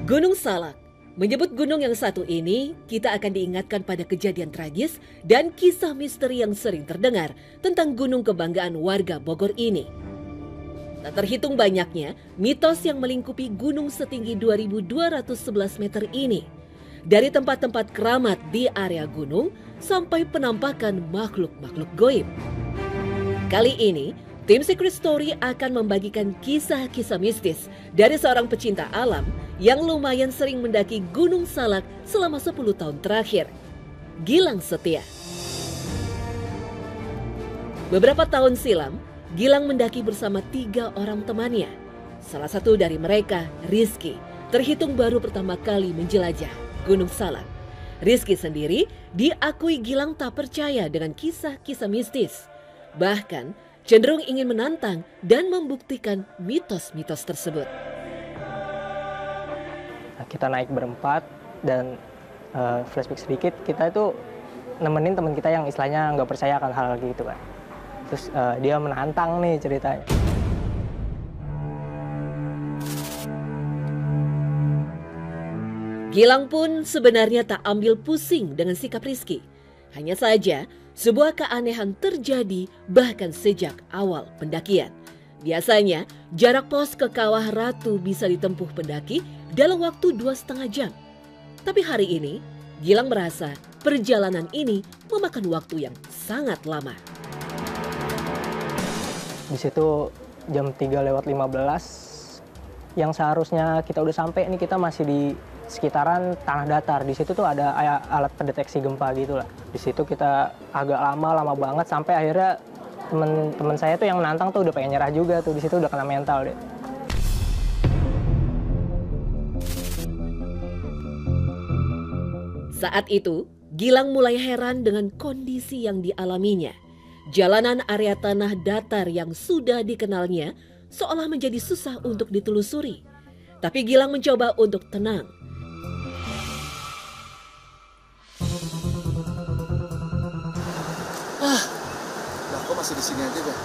Gunung Salak. Menyebut gunung yang satu ini, kita akan diingatkan pada kejadian tragis dan kisah misteri yang sering terdengar tentang gunung kebanggaan warga Bogor ini. Tak terhitung banyaknya mitos yang melingkupi gunung setinggi 2.211 meter ini. Dari tempat-tempat keramat di area gunung sampai penampakan makhluk-makhluk goib. Kali ini, tim Secret Story akan membagikan kisah-kisah mistis dari seorang pecinta alam yang lumayan sering mendaki Gunung Salak selama 10 tahun terakhir. Gilang Setia. Beberapa tahun silam, Gilang mendaki bersama 3 orang temannya. Salah satu dari mereka, Rizky, terhitung baru pertama kali menjelajah Gunung Salak. Rizky sendiri diakui Gilang tak percaya dengan kisah-kisah mistis. Bahkan cenderung ingin menantang dan membuktikan mitos-mitos tersebut. Kita naik berempat dan flashback sedikit, kita itu nemenin teman kita yang istilahnya nggak percaya akan hal gitu kan. Terus dia menantang nih ceritanya. Gilang pun sebenarnya tak ambil pusing dengan sikap Rizky. Hanya saja sebuah keanehan terjadi bahkan sejak awal pendakian. Biasanya jarak pos ke Kawah Ratu bisa ditempuh pendaki dalam waktu 2,5 jam. Tapi hari ini Gilang merasa perjalanan ini memakan waktu yang sangat lama. Di situ jam 3:15 yang seharusnya kita udah sampai nih, kita masih di sekitaran tanah datar. Di situ tuh ada alat pendeteksi gempa gitu lah. Di situ kita agak lama banget sampai akhirnya teman saya tuh yang menantang tuh udah pengen nyerah juga tuh. Di situ udah kena mental deh. Saat itu, Gilang mulai heran dengan kondisi yang dialaminya. Jalanan area tanah datar yang sudah dikenalnya seolah menjadi susah untuk ditelusuri. Tapi Gilang mencoba untuk tenang. Lah kok masih di sini aja deh?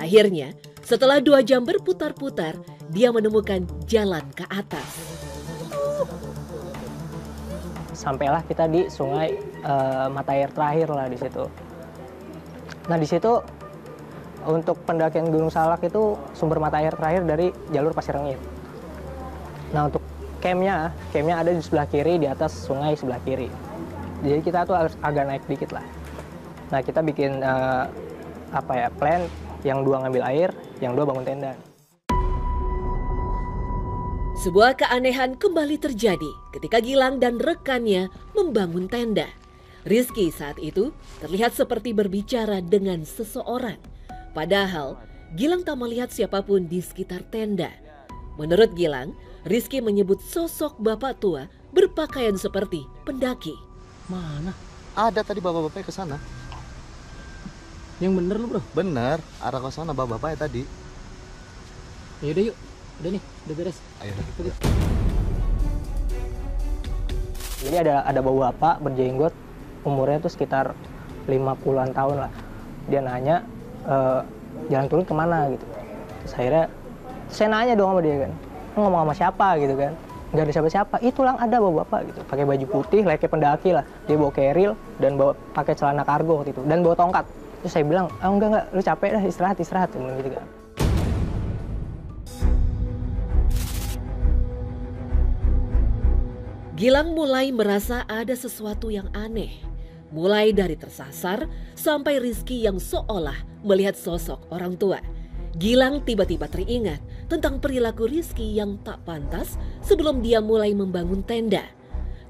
Akhirnya, setelah 2 jam berputar-putar, dia menemukan jalan ke atas. Sampailah kita di sungai mata air terakhir lah di situ. Nah di situ untuk pendakian Gunung Salak itu sumber mata air terakhir dari jalur Pasir Rengit. Nah untuk campnya ada di sebelah kiri, di atas sungai sebelah kiri. Jadi kita tuh harus agak naik dikit lah. Nah kita bikin plan, yang 2 ngambil air, yang 2 bangun tenda. Sebuah keanehan kembali terjadi ketika Gilang dan rekannya membangun tenda. Rizky saat itu terlihat seperti berbicara dengan seseorang. Padahal Gilang tak melihat siapapun di sekitar tenda. Menurut Gilang, Rizky menyebut sosok bapak tua berpakaian seperti pendaki. Mana? Ada tadi bapak-bapaknya ke sana. Yang bener lu bro? Bener, arah ke sana bapak-bapaknya tadi. Yaudah yuk, udah nih, udah beres. Ayo. Jadi ada bapak berjenggot, umurnya tuh sekitar 50-an tahun lah. Dia nanya, jalan turun kemana gitu. Terus akhirnya saya nanya dong sama dia kan, ngomong sama siapa gitu kan. Nggak ada siapa-siapa, itu lang ada bapak-bapak gitu. Pakai baju putih, layaknya pendaki lah. Dia bawa keril dan bawa pakai celana kargo waktu itu. Dan bawa tongkat. Terus saya bilang, enggak, lu capek dah, istirahat gitu kan. Gilang mulai merasa ada sesuatu yang aneh. Mulai dari tersasar sampai Rizky yang seolah melihat sosok orang tua. Gilang tiba-tiba teringat tentang perilaku Rizky yang tak pantas sebelum dia mulai membangun tenda.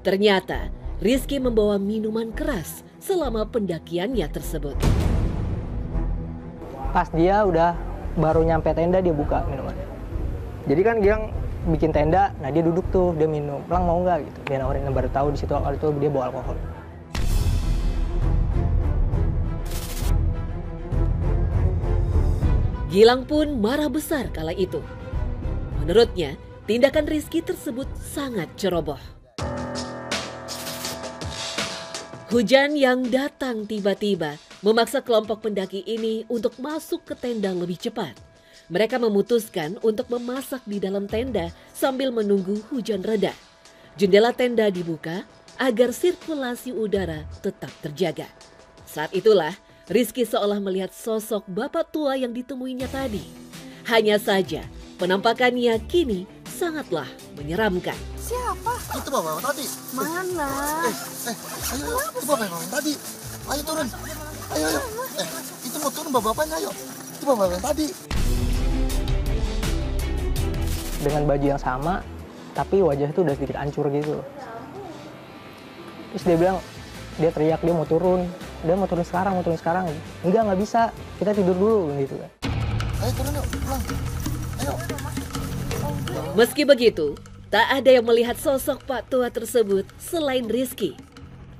Ternyata Rizky membawa minuman keras selama pendakiannya tersebut. Pas dia udah baru nyampe tenda, dia buka minumannya. Jadi kan Gilang bikin tenda, nah dia duduk tuh, dia minum. Lang mau nggak gitu? Dia nawarin, baru tahu di situ awal itu dia bawa alkohol. Gilang pun marah besar kala itu. Menurutnya, tindakan Rizky tersebut sangat ceroboh. Hujan yang datang tiba-tiba memaksa kelompok pendaki ini untuk masuk ke tenda lebih cepat. Mereka memutuskan untuk memasak di dalam tenda sambil menunggu hujan reda. Jendela tenda dibuka agar sirkulasi udara tetap terjaga. Saat itulah Rizky seolah melihat sosok bapak tua yang ditemuinya tadi. Hanya saja penampakannya kini sangatlah menyeramkan. Siapa? Itu bapak tadi. Mana? Ayo, itu bapak yang tadi. Ayo turun. Ayo. Itu mau turun bapak-bapaknya, ayo. Itu bapak yang tadi. Dengan baju yang sama, tapi wajah itu udah sedikit hancur gitu. Terus dia bilang, dia teriak, dia mau turun sekarang. Enggak, nggak bisa, kita tidur dulu gitu kan. Ayo turun yuk, pulang. Ayo. Meski begitu, tak ada yang melihat sosok Pak Tua tersebut selain Rizky.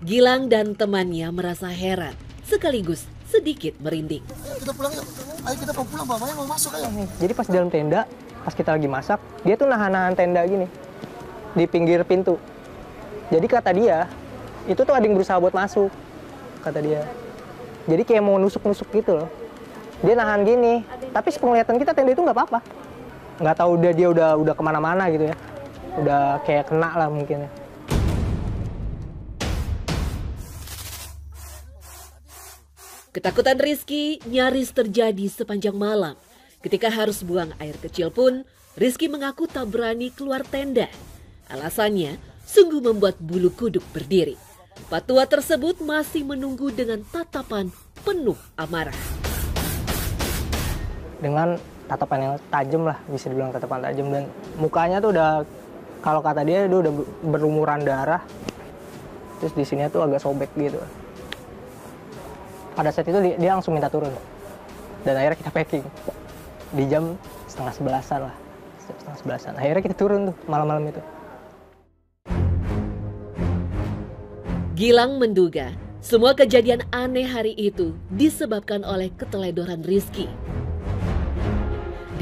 Gilang dan temannya merasa heran, sekaligus sedikit merinding. Ayo kita pulang yuk. Ayo kita mau pulang, bapaknya mau masuk, ayo. Jadi pas di dalam tenda, pas kita lagi masak, dia tuh nahan-nahan tenda gini, di pinggir pintu. Jadi kata dia, itu tuh ada yang berusaha buat masuk, kata dia. Jadi kayak mau nusuk-nusuk gitu loh. Dia nahan gini, tapi sepenglihatan kita tenda itu nggak apa-apa. Nggak tahu dia udah kemana-mana gitu ya. Udah kayak kena lah mungkin ya. Ketakutan Rizky nyaris terjadi sepanjang malam. Ketika harus buang air kecil pun, Rizky mengaku tak berani keluar tenda. Alasannya sungguh membuat bulu kuduk berdiri. Pak Tua tersebut masih menunggu dengan tatapan penuh amarah. Dengan tatapan yang tajam lah, bisa dibilang tatapan tajam, dan mukanya tuh udah, kalau kata dia udah berlumuran darah. Terus di sini tuh agak sobek gitu. Pada saat itu dia langsung minta turun. Dan akhirnya kita packing. Di jam 10:30-an lah. 10:30-an. Akhirnya kita turun tuh malam-malam itu. Gilang menduga semua kejadian aneh hari itu disebabkan oleh keteledoran Rizky.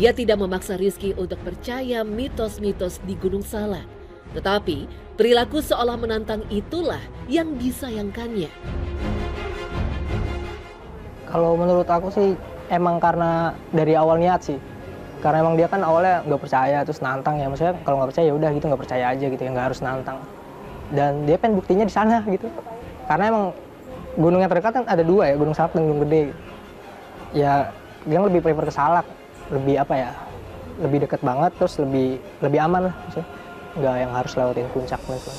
Dia tidak memaksa Rizky untuk percaya mitos-mitos di Gunung Salak. Tetapi perilaku seolah menantang itulah yang disayangkannya. Kalau menurut aku sih emang karena dari awal niat sih. Karena emang dia kan awalnya nggak percaya terus nantang ya. Maksudnya kalau nggak percaya ya udah gitu, nggak percaya aja gitu ya, nggak harus nantang. Dan dia pengen buktinya di sana gitu. Karena emang gunung yang terdekat kan ada dua ya, Gunung Salak dan Gunung Gede. Ya dia lebih prefer ke Salak, lebih apa ya, lebih dekat banget, terus lebih aman lah maksudnya. Nggak yang harus lewatin puncak gitu.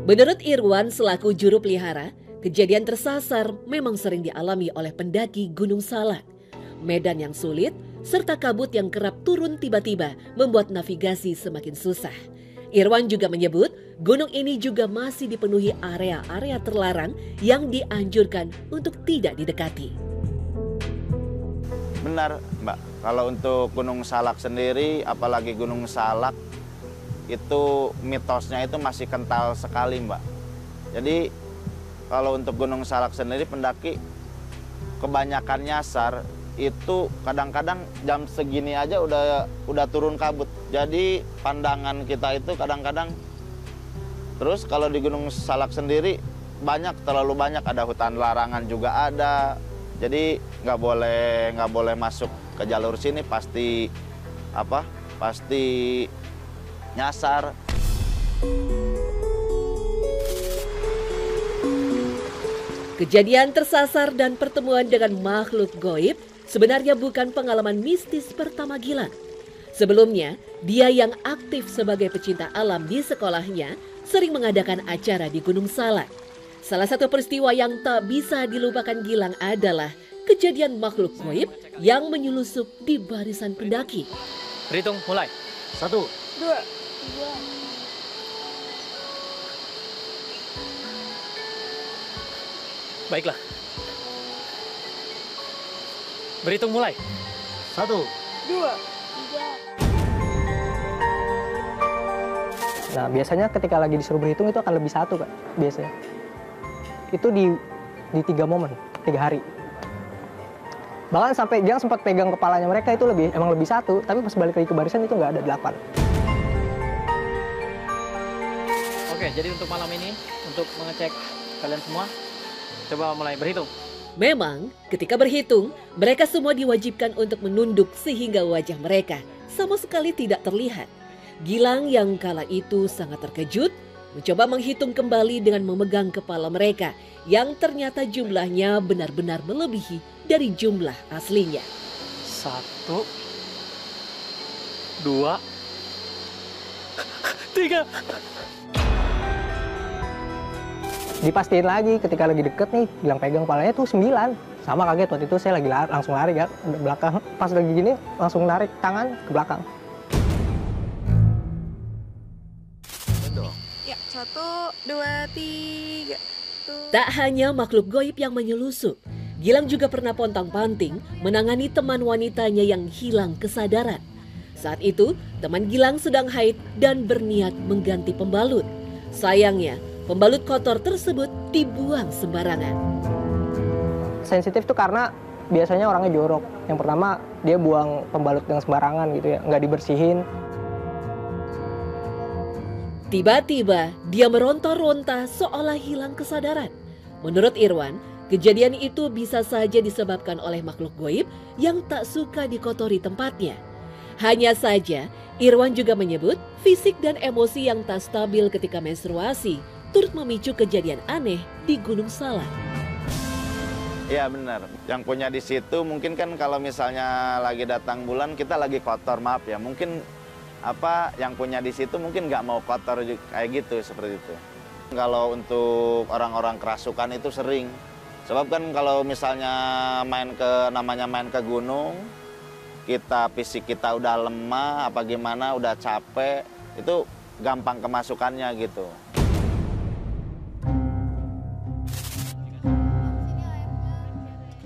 Menurut Irwan selaku juru pelihara, kejadian tersasar memang sering dialami oleh pendaki Gunung Salak. Medan yang sulit serta kabut yang kerap turun tiba-tiba membuat navigasi semakin susah. Irwan juga menyebut gunung ini juga masih dipenuhi area-area terlarang yang dianjurkan untuk tidak didekati. Benar, Mbak. Kalau untuk Gunung Salak sendiri, apalagi Gunung Salak, itu mitosnya itu masih kental sekali, Mbak. Jadi kalau untuk Gunung Salak sendiri, pendaki kebanyakan nyasar itu kadang-kadang jam segini aja udah turun kabut. Jadi pandangan kita itu kadang-kadang. Terus kalau di Gunung Salak sendiri terlalu banyak, ada hutan larangan juga ada. Jadi nggak boleh masuk ke jalur sini, pasti nyasar. Kejadian tersasar dan pertemuan dengan makhluk goib sebenarnya bukan pengalaman mistis pertama Gilang. Sebelumnya, dia yang aktif sebagai pecinta alam di sekolahnya sering mengadakan acara di Gunung Salak. Salah satu peristiwa yang tak bisa dilupakan Gilang adalah kejadian makhluk goib yang menyelusup di barisan pendaki. Berhitung, mulai. 1, 2, 3. Baiklah. Berhitung, mulai. 1. 2, 3. Nah biasanya ketika lagi disuruh berhitung itu akan lebih satu Kak, biasanya. Itu di 3 momen, 3 hari. Bahkan sampai dia sempat pegang kepalanya mereka itu emang lebih satu, tapi pas balik lagi ke barisan itu nggak ada 8. Oke, jadi untuk malam ini, untuk mengecek kalian semua coba mulai berhitung. Memang, ketika berhitung, mereka semua diwajibkan untuk menunduk sehingga wajah mereka sama sekali tidak terlihat. Gilang yang kala itu sangat terkejut, mencoba menghitung kembali dengan memegang kepala mereka yang ternyata jumlahnya benar-benar melebihi dari jumlah aslinya. 1, 2, 3. Dipastiin lagi ketika lagi deket nih, Gilang pegang kepalanya tuh 9. Sama kaget waktu itu saya lagi langsung lari kan ke belakang. Pas lagi gini langsung narik tangan ke belakang. Ya, 1, 2, 3. Tak hanya makhluk goib yang menyelusup, Gilang juga pernah pontang-panting menangani teman wanitanya yang hilang kesadaran. Saat itu, teman Gilang sedang haid dan berniat mengganti pembalut. Sayangnya, pembalut kotor tersebut dibuang sembarangan. Sensitif tuh karena biasanya orangnya jorok. Yang pertama, dia buang pembalut dengan sembarangan gitu ya, nggak dibersihin. Tiba-tiba, dia meronta-ronta seolah hilang kesadaran. Menurut Irwan, kejadian itu bisa saja disebabkan oleh makhluk goib yang tak suka dikotori tempatnya. Hanya saja, Irwan juga menyebut fisik dan emosi yang tak stabil ketika menstruasi turut memicu kejadian aneh di Gunung Salak. Iya benar. Yang punya di situ mungkin kan kalau misalnya lagi datang bulan kita lagi kotor, maaf ya. Mungkin yang punya di situ mungkin nggak mau kotor kayak gitu, seperti itu. Kalau untuk orang-orang kerasukan itu sering. Sebab kan kalau misalnya main ke gunung, fisik kita udah lemah apa gimana, udah capek, itu gampang kemasukannya gitu.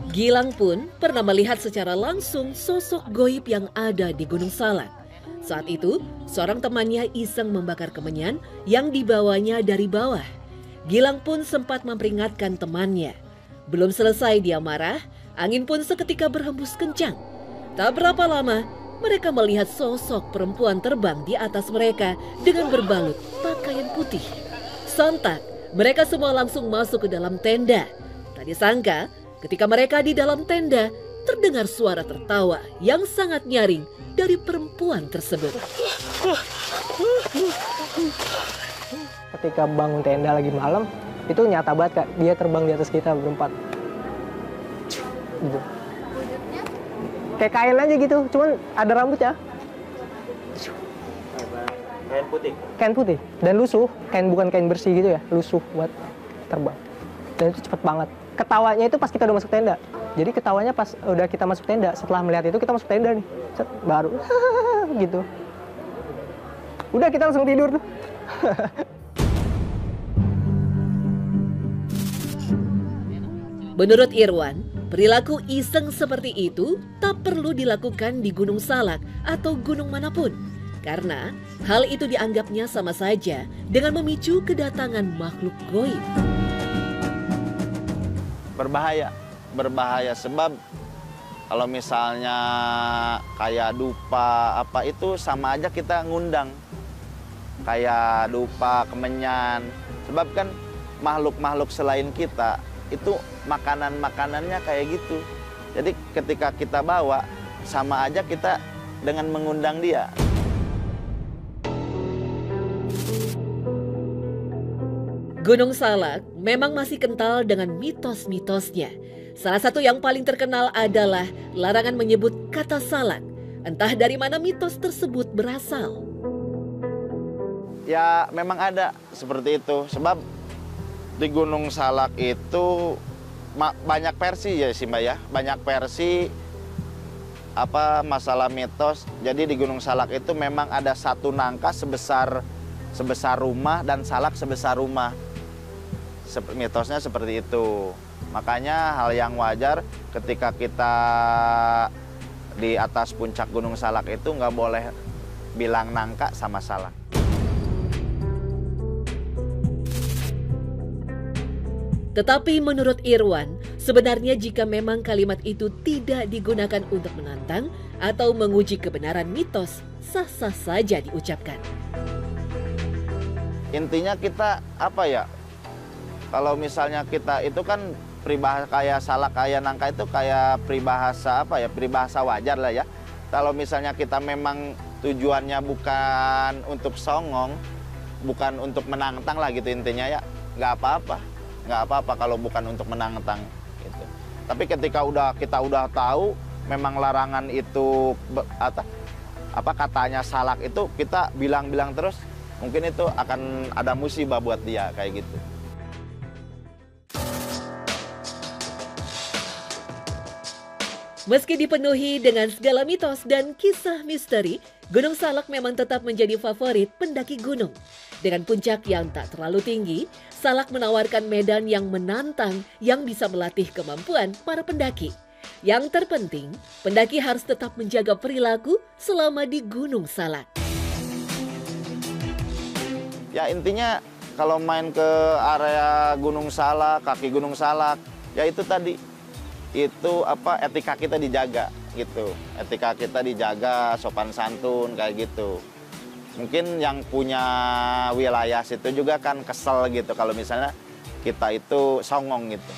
Gilang pun pernah melihat secara langsung sosok goib yang ada di Gunung Salak. Saat itu, seorang temannya iseng membakar kemenyan yang dibawanya dari bawah. Gilang pun sempat memperingatkan temannya. Belum selesai dia marah, angin pun seketika berhembus kencang. Tak berapa lama, mereka melihat sosok perempuan terbang di atas mereka dengan berbalut pakaian putih. Sontak, mereka semua langsung masuk ke dalam tenda. Tak disangka, ketika mereka di dalam tenda, terdengar suara tertawa yang sangat nyaring dari perempuan tersebut. Ketika bangun tenda lagi malam, itu nyata banget Kak, dia terbang di atas kita berempat. Gitu. Kayak kain aja gitu, cuman ada rambutnya. Kain putih? Kain putih, dan lusuh, bukan kain bersih gitu ya, lusuh buat terbang. Dan itu cepet banget. Ketawanya itu pas kita udah masuk tenda. Jadi ketawanya pas udah kita masuk tenda, setelah melihat itu kita masuk tenda nih. Baru gitu. Udah kita langsung tidur tuh. Menurut Irwan, perilaku iseng seperti itu tak perlu dilakukan di Gunung Salak atau gunung manapun. Karena hal itu dianggapnya sama saja dengan memicu kedatangan makhluk goib. Berbahaya sebab kalau misalnya kayak dupa itu sama aja kita ngundang. Kayak dupa, kemenyan. Sebab kan makhluk-makhluk selain kita itu makanannya kayak gitu. Jadi ketika kita bawa, sama aja kita dengan mengundang dia. Gunung Salak memang masih kental dengan mitos-mitosnya. Salah satu yang paling terkenal adalah larangan menyebut kata salak. Entah dari mana mitos tersebut berasal. Ya memang ada seperti itu. Sebab di Gunung Salak itu banyak versi ya sih Mbak ya. Banyak versi masalah mitos. Jadi di Gunung Salak itu memang ada satu nangka sebesar rumah dan salak sebesar rumah. Mitosnya seperti itu. Makanya hal yang wajar ketika kita di atas puncak Gunung Salak itu nggak boleh bilang nangka sama salak. Tetapi menurut Irwan, sebenarnya jika memang kalimat itu tidak digunakan untuk menantang atau menguji kebenaran mitos, sah-sah saja diucapkan. Intinya kita Kalau misalnya kita itu kan peribahasa kayak salak, kayak nangka itu kayak peribahasa apa ya, peribahasa wajar lah ya. Kalau misalnya kita memang tujuannya bukan untuk songong, bukan untuk menantang lah gitu intinya ya, nggak apa-apa kalau bukan untuk menantang gitu. Tapi ketika kita udah tahu memang larangan itu apa katanya salak itu, kita bilang-bilang terus, mungkin itu akan ada musibah buat dia kayak gitu. Meski dipenuhi dengan segala mitos dan kisah misteri, Gunung Salak memang tetap menjadi favorit pendaki gunung. Dengan puncak yang tak terlalu tinggi, Salak menawarkan medan yang menantang yang bisa melatih kemampuan para pendaki. Yang terpenting, pendaki harus tetap menjaga perilaku selama di Gunung Salak. Ya intinya kalau main ke area Gunung Salak, kaki Gunung Salak, ya itu tadi, itu etika kita dijaga gitu. Etika kita dijaga, sopan santun kayak gitu. Mungkin yang punya wilayah situ juga kan kesel gitu kalau misalnya kita itu songong gitu.